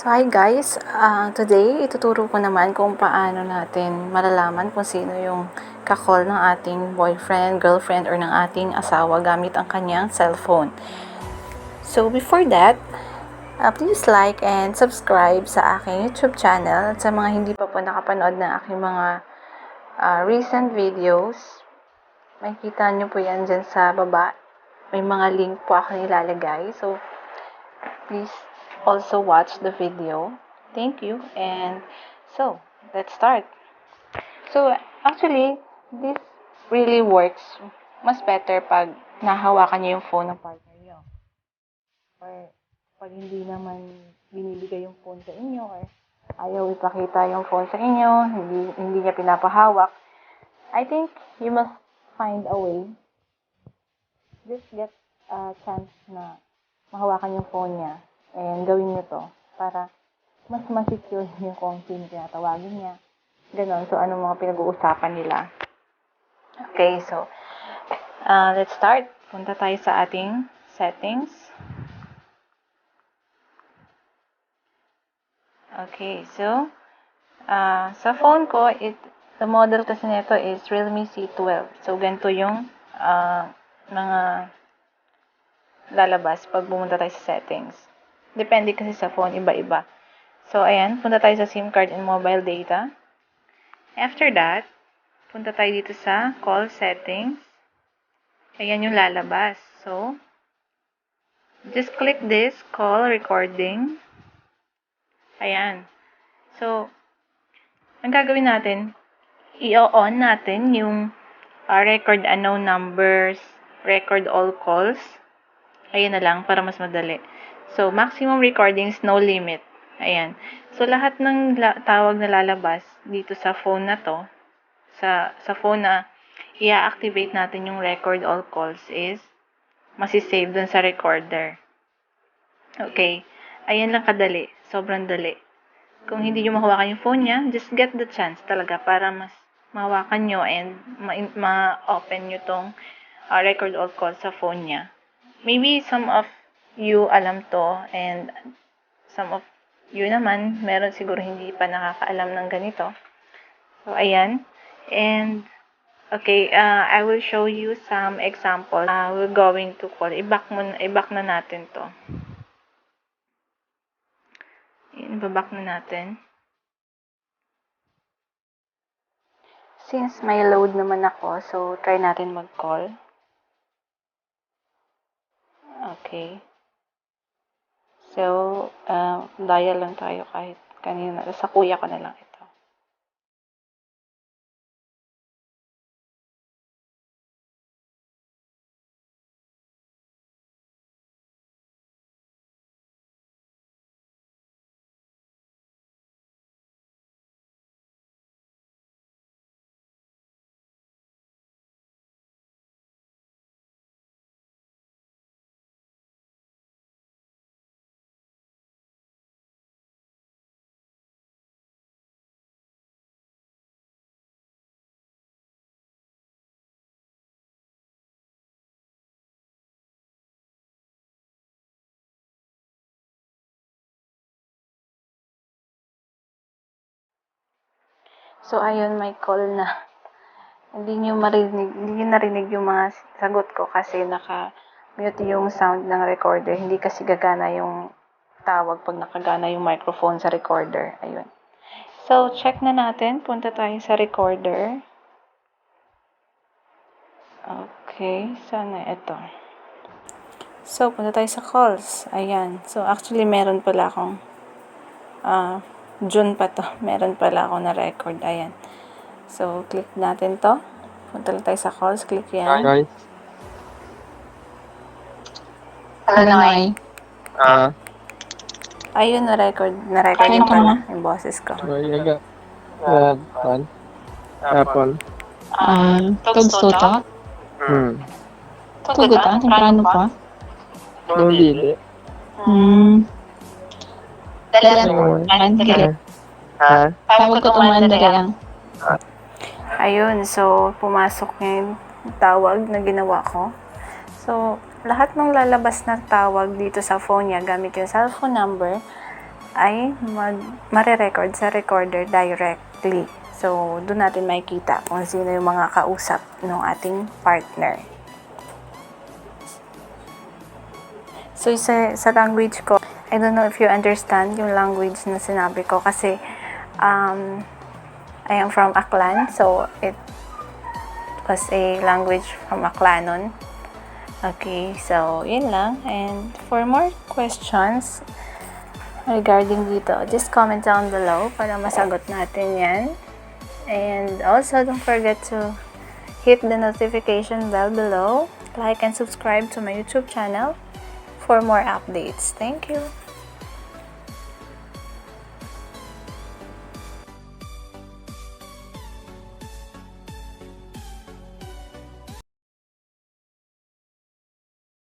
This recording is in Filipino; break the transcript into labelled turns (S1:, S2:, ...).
S1: So hi guys, today ituturo ko naman kung paano natin malalaman kung sino yung kakol ng ating boyfriend, girlfriend, or ng ating asawa gamit ang kanyang cellphone. So before that, please like and subscribe sa aking YouTube channel at sa mga hindi pa po nakapanood ng aking mga recent videos. Makikita nyo po yan dyan sa baba. May mga link po ako nilalagay. So please also watch the video. Thank you. And so, let's start. So, actually, this really works mas better pag nahawakan niyo yung phone ng partner niyo. Or pag hindi naman binibigay yung phone sa inyo or ayaw ipakita yung phone sa inyo, hindi niya pinapahawak, I think you must find a way. Just get a chance na mahawakan yung phone niya and gawin niyo to para mas ma-secure niyo kung sino tinatawagin niya. Ganon. So, anong mga pinag-uusapan nila. Okay, so, let's start. Punta tayo sa ating settings. Okay, so, sa phone ko, the model kasi nito is Realme C12. So, ganito yung mga lalabas pag pumunta tayo sa settings. Depende kasi sa phone, iba-iba. So, ayan, punta tayo sa SIM card and mobile data. After that, punta tayo dito sa call settings. Ayan yung lalabas. So, just click this, call recording. Ayan. So, ang gagawin natin, i-on natin yung record unknown numbers, record all calls. Ayan na lang para mas madali. So, maximum recordings, no limit. Ayan. So, lahat ng tawag na lalabas dito sa phone na to, sa phone na i-activate natin yung record all calls is masisave dun sa recorder. Okay. Ayan lang kadali. Sobrang dali. Kung hindi nyo mahawakan yung phone niya, just get the chance talaga para mas mahawakan nyo and ma-open nyo tong record all calls sa phone niya. Maybe some of you alam to and some of you naman, meron siguro hindi pa nakakaalam ng ganito. So, ayan. And, okay, I will show you some examples. We're going to call. I-back na natin to. I-back na natin. Since may load naman ako, so try natin mag-call. Okay. So, dial lang tayo kahit kanina. Sa kuya ko na lang ito. So, ayun, may call na. Hindi nyo narinig yung mga sagot ko kasi naka-mute yung sound ng recorder. Hindi kasi gagana yung tawag pag nakagana yung microphone sa recorder. Ayun. So, check na natin. Punta tayo sa recorder. Okay, sana ito. So, punta tayo sa calls. Ayan. So, actually, meron pala akong June pa to. Meron pala ako na record. Ayan. So, click natin to. Punta lang tayo sa calls. Click yan.
S2: Guys.
S3: Hello, Noy.
S1: Ayun, na-record
S3: Kain
S1: yung
S3: ka
S1: pala
S3: na?
S1: yung boses ko.
S2: Sorry, Apple.
S3: Togs to? Tugot temprano pa?
S2: Hindi.
S3: Dali. Tawag ko tumalan dali lang.
S1: Ayun, so pumasok yung tawag na ginawa ko. So, lahat ng lalabas na tawag dito sa phone niya gamit yung cellphone number ay mare-record sa recorder directly. So, doon natin makikita kung sino yung mga kausap ng ating partner. So, sa language ko, I don't know if you understand yung language na sinabi ko kasi I am from Aklan, so it was a language from Aklanon. Okay, so yun lang. And for more questions regarding dito, just comment down below para masagot natin yan. And also, don't forget to hit the notification bell below, like and subscribe to my YouTube channel for more updates. Thank you.